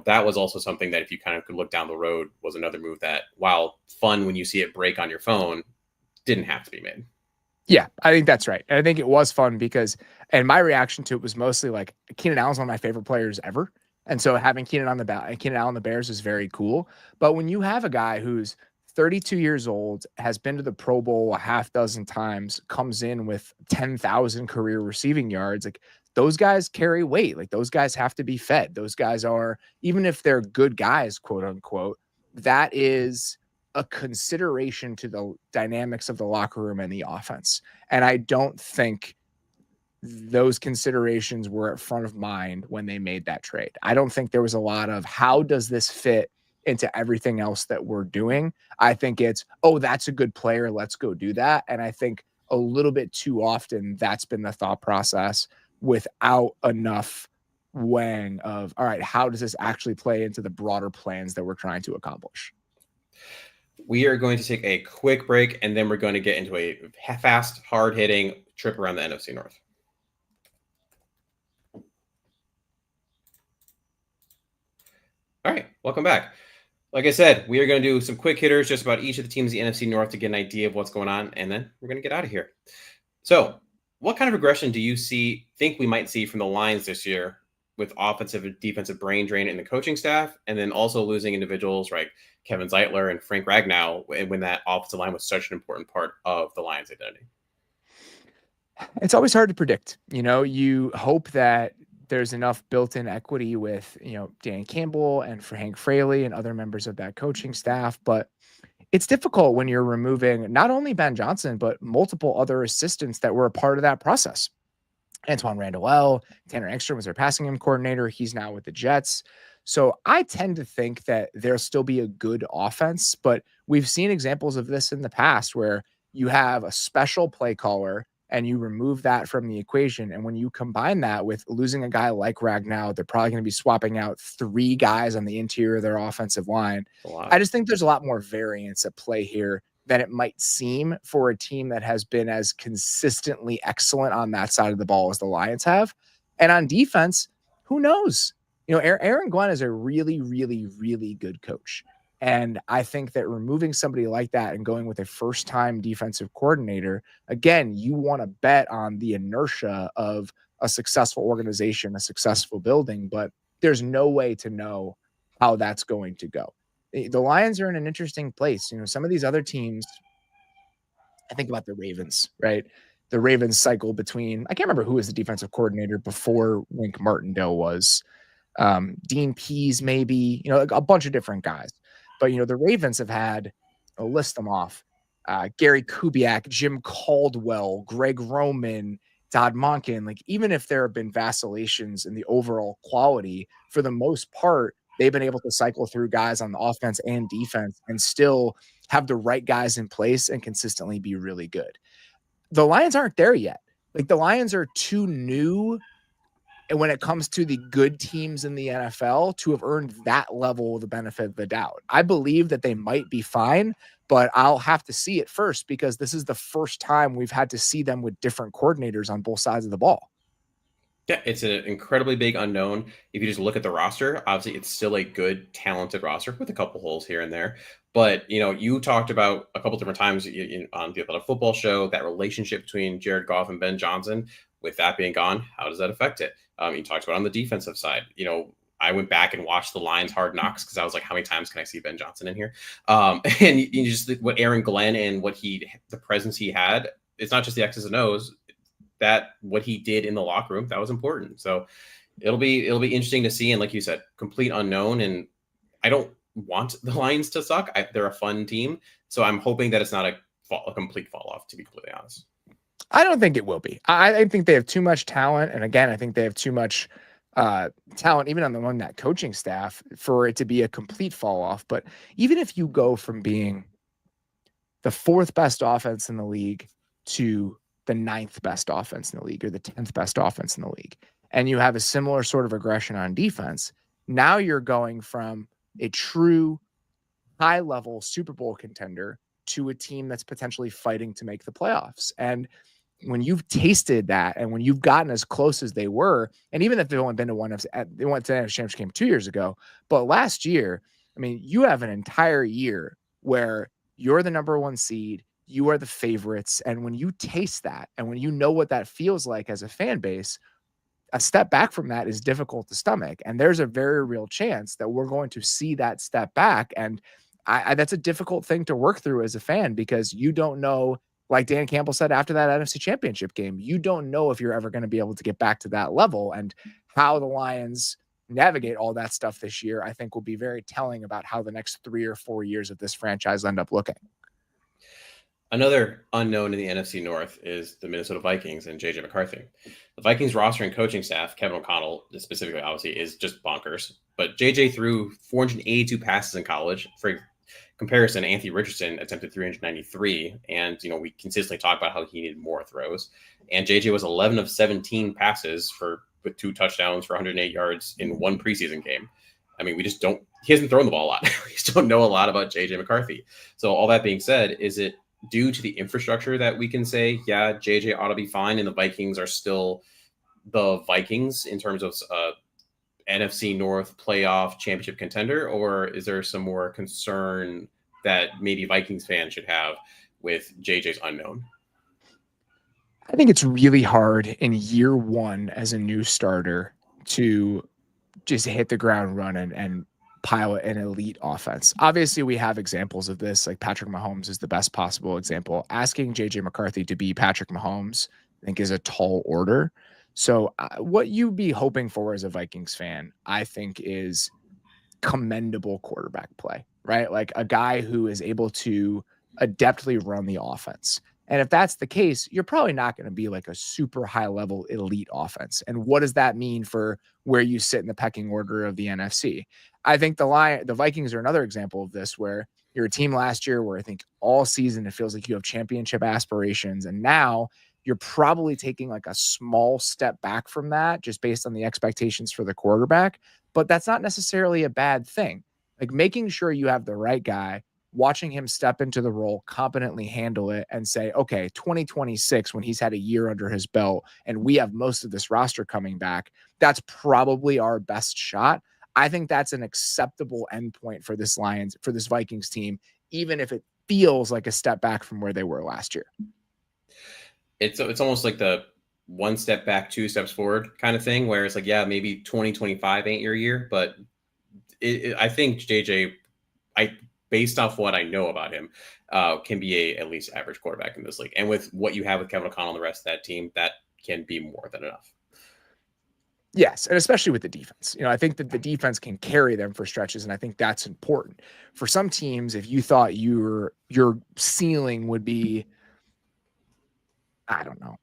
that was also something that, if you kind of could look down the road, was another move that, while fun when you see it break on your phone, didn't have to be made. Yeah, I think that's right. And I think it was fun because, and my reaction to it was mostly like, Keenan Allen's one of my favorite players ever. And so having Keenan Allen on the Bears is very cool. But when you have a guy who's 32 years old, has been to the Pro Bowl a half dozen times, comes in with 10,000 career receiving yards, like, those guys carry weight. Like, those guys have to be fed. Those guys are, even if they're good guys, quote unquote, that is a consideration to the dynamics of the locker room and the offense. And I don't think those considerations were at front of mind when they made that trade. I don't think there was a lot of, how does this fit into everything else that we're doing? I think it's, oh, that's a good player, let's go do that. And I think a little bit too often that's been the thought process, without enough weighing of, all right, how does this actually play into the broader plans that we're trying to accomplish? We are going to take a quick break, and then we're going to get into a fast, hard-hitting trip around the NFC North. All right, welcome back. Like I said, we are going to do some quick hitters just about each of the teams in the NFC North to get an idea of what's going on, and then we're going to get out of here. So, what kind of regression do you think we might see from the Lions this year, with offensive and defensive brain drain in the coaching staff, and then also losing individuals like Kevin Zeitler and Frank Ragnow, when that offensive line was such an important part of the Lions' identity? It's always hard to predict. You hope that there's enough built-in equity with, Dan Campbell and for Hank Fraley and other members of that coaching staff, but it's difficult when you're removing not only Ben Johnson, but multiple other assistants that were a part of that process. Antoine Randall, Tanner Engstrom was their passing game coordinator. He's now with the Jets. So I tend to think that there'll still be a good offense, but we've seen examples of this in the past where you have a special play caller and you remove that from the equation. And when you combine that with losing a guy like Ragnow, they're probably going to be swapping out 3 guys on the interior of their offensive line. I just think there's a lot more variance at play here than it might seem for a team that has been as consistently excellent on that side of the ball as the Lions have. And on defense, who knows? Aaron Glenn is a really, really, really good coach. And I think that removing somebody like that and going with a first-time defensive coordinator, again, you want to bet on the inertia of a successful organization, a successful building, but there's no way to know how that's going to go. The Lions are in an interesting place. Some of these other teams, I think about the Ravens, right? The Ravens cycle between, I can't remember who was the defensive coordinator before Wink Martindale was. Dean Pease, maybe, a bunch of different guys. But, the Ravens have had, I'll list them off, Gary Kubiak, Jim Caldwell, Greg Roman, Todd Monken. Like, even if there have been vacillations in the overall quality, for the most part, they've been able to cycle through guys on the offense and defense and still have the right guys in place and consistently be really good. the Lions aren't there yet. Like, the Lions are too new, and when it comes to the good teams in the NFL, to have earned that level of the benefit of the doubt. I believe that they might be fine, but I'll have to see it first, because this is the first time we've had to see them with different coordinators on both sides of the ball. Yeah, it's an incredibly big unknown. If you just look at the roster, obviously it's still a good, talented roster with a couple holes here and there. But, you talked about a couple different times on the Athletic Football Show, that relationship between Jared Goff and Ben Johnson. With that being gone, how does that affect it? You talked about on the defensive side. I went back and watched the Lions Hard Knocks, because I was like, how many times can I see Ben Johnson in here? And you just what Aaron Glenn and the presence he had. It's not just the X's and O's. That what he did in the locker room, that was important. So it'll be interesting to see. And like you said, complete unknown. And I don't want the Lions to suck. They're a fun team. So I'm hoping that it's not a complete fall off, to be completely honest. I don't think it will be. I think they have too much talent. And again, I think they have too much talent, even on that coaching staff, for it to be a complete fall off. But even if you go from being the fourth best offense in the league to the ninth best offense in the league, or the 10th best offense in the league, and you have a similar sort of aggression on defense, now you're going from a true high level Super Bowl contender to a team that's potentially fighting to make the playoffs. And when you've tasted that, and when you've gotten as close as they were, and even if they've only been to they went to the NFC Championship game 2 years ago, but last year, I mean, you have an entire year where you're the number one seed, you are the favorites. And when you taste that, and when you know what that feels like as a fan base, a step back from that is difficult to stomach. And there's a very real chance that we're going to see that step back. And that's a difficult thing to work through as a fan, because you don't know, like Dan Campbell said after that NFC Championship game, you don't know if you're ever going to be able to get back to that level. And how the Lions navigate all that stuff this year, I think, will be very telling about how the next 3 or 4 years of this franchise end up looking. Another unknown in the NFC North is the Minnesota Vikings and JJ McCarthy. The Vikings roster and coaching staff, Kevin O'Connell specifically, obviously, is just bonkers. But JJ threw 482 passes in college. For comparison, Anthony Richardson attempted 393. And, we consistently talk about how he needed more throws. And JJ was 11 of 17 passes with 2 touchdowns for 108 yards in one preseason game. I mean, he hasn't thrown the ball a lot. We just don't know a lot about JJ McCarthy. So all that being said, is it due to the infrastructure that we can say, yeah, JJ ought to be fine, and the Vikings are still the Vikings in terms of NFC North playoff championship contender? Or is there some more concern that maybe Vikings fans should have with JJ's unknown? I think it's really hard in year one as a new starter to just hit the ground running and pilot an elite offense. Obviously, we have examples of this, like Patrick Mahomes is the best possible example. Asking JJ McCarthy to be Patrick Mahomes, I think, is a tall order. So what you'd be hoping for as a Vikings fan, I think, is commendable quarterback play, right? Like a guy who is able to adeptly run the offense. And if that's the case, you're probably not going to be like a super high level elite offense. And what does that mean for where you sit in the pecking order of the NFC? I think the Vikings are another example of this, where you're a team last year where I think all season it feels like you have championship aspirations. And now you're probably taking like a small step back from that just based on the expectations for the quarterback. But that's not necessarily a bad thing. Like making sure you have the right guy, watching him step into the role, competently handle it, and say, okay, 2026, when he's had a year under his belt and we have most of this roster coming back, that's probably our best shot. I think that's an acceptable endpoint for this Vikings team, even if it feels like a step back from where they were last year. It's almost like the one step back, 2 steps forward kind of thing, where it's like, yeah, maybe 2025 ain't your year, but I think JJ, based off what I know about him, can be a at least average quarterback in this league. And with what you have with Kevin O'Connell and the rest of that team, that can be more than enough. Yes, and especially with the defense. I think that the defense can carry them for stretches, and I think that's important. For some teams, if you thought your ceiling would be, I don't know,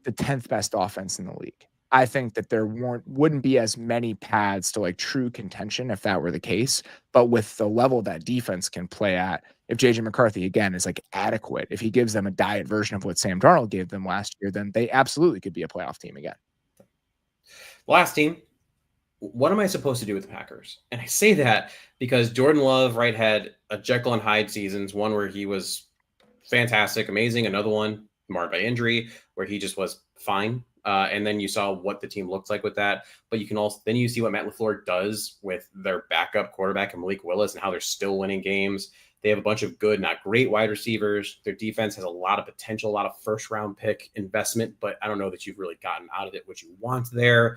the 10th best offense in the league, I think that there wouldn't be as many paths to like true contention if that were the case. But with the level that defense can play at, if JJ McCarthy again is like adequate, if he gives them a diet version of what Sam Darnold gave them last year, then they absolutely could be a playoff team again. Last team. What am I supposed to do with the Packers? And I say that because Jordan Love, right, had a Jekyll and Hyde seasons, one where he was fantastic, amazing, another one marred by injury where he just was fine. And then you saw what the team looks like with that. But you can also then you see what Matt LaFleur does with their backup quarterback and Malik Willis and how they're still winning games. They have a bunch of good, not great wide receivers. Their defense has a lot of potential, a lot of first-round pick investment, but I don't know that you've really gotten out of it what you want there.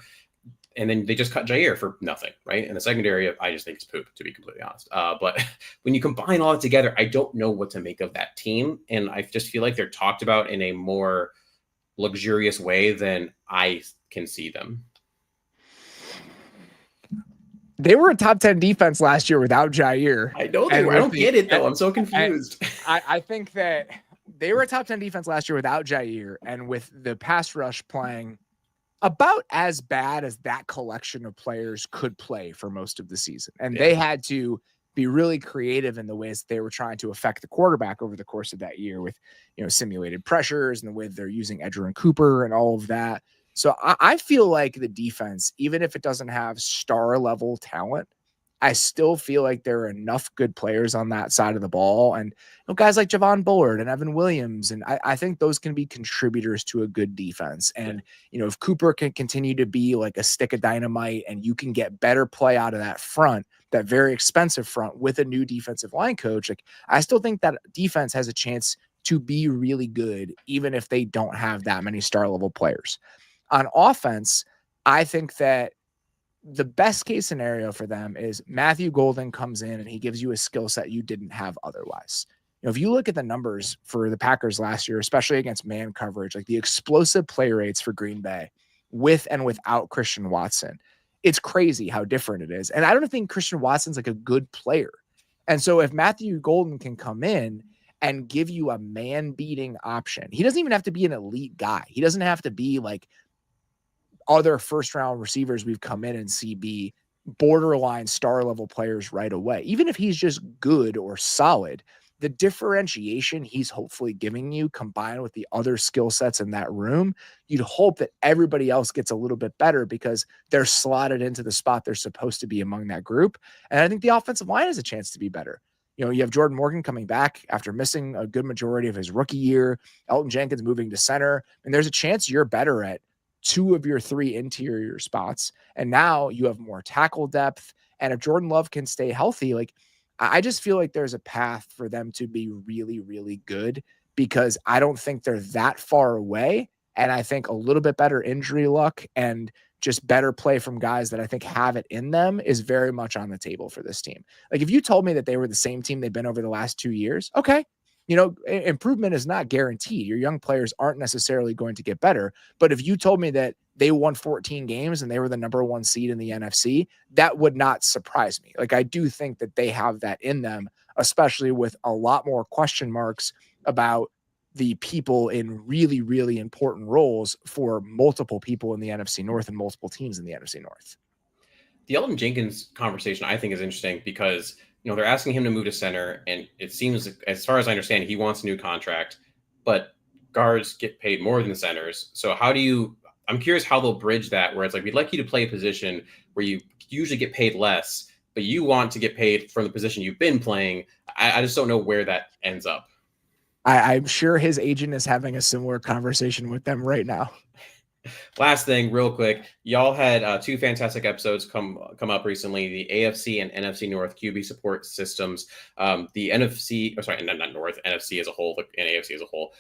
And then they just cut Jair for nothing, right? And the secondary, I just think it's poop, to be completely honest. But when you combine all it together, I don't know what to make of that team. And I just feel like they're talked about in a more luxurious way than I can see them. They were a top 10 defense last year without Jair. I know they were. I don't get it, though. I'm so confused. I think that they were a top 10 defense last year without Jair and with the pass rush playing about as bad as that collection of players could play for most of the season. And they had to be really creative in the ways they were trying to affect the quarterback over the course of that year with, simulated pressures and the way they're using Edgerrin Cooper and all of that. So I feel like the defense, even if it doesn't have star level talent, I still feel like there are enough good players on that side of the ball. And guys like Javon Bullard and Evan Williams. And I think those can be contributors to a good defense. And, if Cooper can continue to be like a stick of dynamite and you can get better play out of that front, that very expensive front with a new defensive line coach, like I still think that defense has a chance to be really good, even if they don't have that many star level players. On offense, I think that the best case scenario for them is Matthew Golden comes in and he gives you a skill set you didn't have otherwise. If you look at the numbers for the Packers last year, especially against man coverage, like the explosive play rates for Green Bay with and without Christian Watson, it's crazy how different it is. And I don't think Christian Watson's like a good player. And so if Matthew Golden can come in and give you a man beating option, he doesn't even have to be an elite guy. He doesn't have to be like other first round receivers we've come in and see be borderline star level players right away. Even if he's just good or solid, the differentiation he's hopefully giving you combined with the other skill sets in that room, you'd hope that everybody else gets a little bit better because they're slotted into the spot they're supposed to be among that group. And I think the offensive line has a chance to be better. You have Jordan Morgan coming back after missing a good majority of his rookie year, Elton Jenkins moving to center, and there's a chance you're better at 2 of your 3 interior spots. And now you have more tackle depth. And if Jordan Love can stay healthy, like I just feel like there's a path for them to be really, really good because I don't think they're that far away. And I think a little bit better injury luck and just better play from guys that I think have it in them is very much on the table for this team. Like if you told me that they were the same team they've been over the last 2 years, okay. Improvement is not guaranteed. Your young players aren't necessarily going to get better. But if you told me that they won 14 games and they were the number 1 seed in the NFC, that would not surprise me. Like I do think that they have that in them, especially with a lot more question marks about the people in really, really important roles for multiple people in the NFC North and multiple teams in the NFC North. The Elton Jenkins conversation, I think, is interesting because they're asking him to move to center, and it seems, as far as I understand, he wants a new contract, but guards get paid more than the centers. So I'm curious how they'll bridge that, where it's like, we'd like you to play a position where you usually get paid less, but you want to get paid from the position you've been playing. I just don't know where that ends up. I'm sure his agent is having a similar conversation with them right now. Last thing, real quick, y'all had 2 fantastic episodes come up recently: the AFC and NFC North QB support systems. The NFC, not North, NFC as a whole, and AFC as a whole.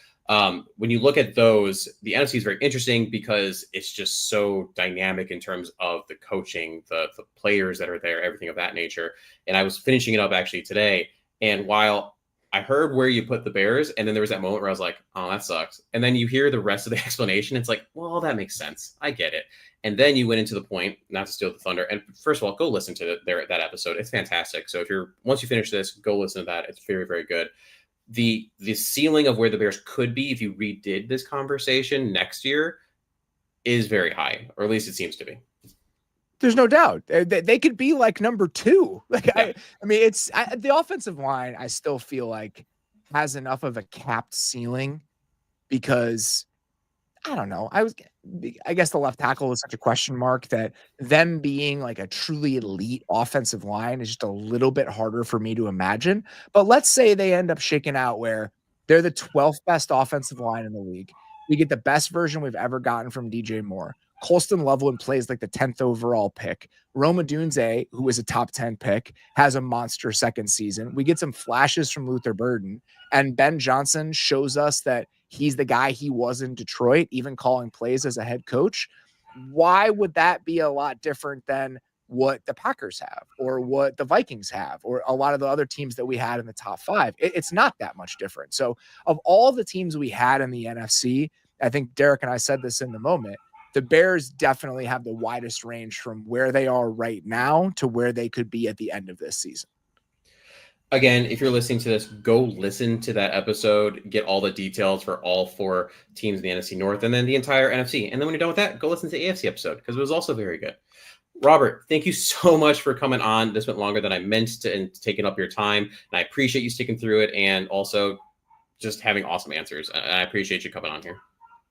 When you look at those, the NFC is very interesting because it's just so dynamic in terms of the coaching, the players that are there, everything of that nature. And I was finishing it up actually today, and while I heard where you put the Bears, and then there was that moment where I was like, oh, that sucks. And then you hear the rest of the explanation. It's like, well, that makes sense. I get it. And then you went into the point, not to steal the thunder. And first of all, go listen to that episode. It's fantastic. So once you finish this, go listen to that. It's very, very good. The ceiling of where the Bears could be if you redid this conversation next year is very high, or at least it seems to be. There's no doubt they could be like number 2. Like Yeah. I mean, it's the offensive line. I still feel like has enough of a capped ceiling because I don't know. I guess the left tackle is such a question mark that them being like a truly elite offensive line is just a little bit harder for me to imagine. But let's say they end up shaking out where they're the 12th best offensive line in the league. We get the best version we've ever gotten from DJ Moore. Colston Loveland plays like the 10th overall pick. Roma Dunze, who was a top 10 pick, has a monster second season. We get some flashes from Luther Burden, and Ben Johnson shows us that he's the guy he was in Detroit, even calling plays as a head coach. Why would that be a lot different than what the Packers have or what the Vikings have or a lot of the other teams that we had in the top 5? It's not that much different. So of all the teams we had in the NFC, I think Derek and I said this in the moment, the Bears definitely have the widest range from where they are right now to where they could be at the end of this season. Again, if you're listening to this, go listen to that episode, get all the details for all 4 teams in the NFC North and then the entire NFC. And then when you're done with that, go listen to the AFC episode because it was also very good. Robert, thank you so much for coming on. This went longer than I meant to and taking up your time. And I appreciate you sticking through it and also just having awesome answers. And I appreciate you coming on here.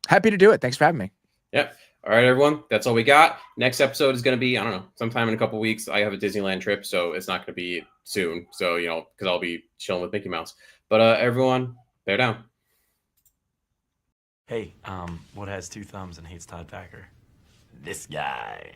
Happy to do it. Thanks for having me. Yep. All right, everyone. That's all we got. Next episode is going to be, I don't know, sometime in a couple weeks. I have a Disneyland trip, so it's not going to be soon. So, because I'll be chilling with Mickey Mouse. But everyone, bear down. Hey, what has 2 thumbs and hates Todd Packer? This guy.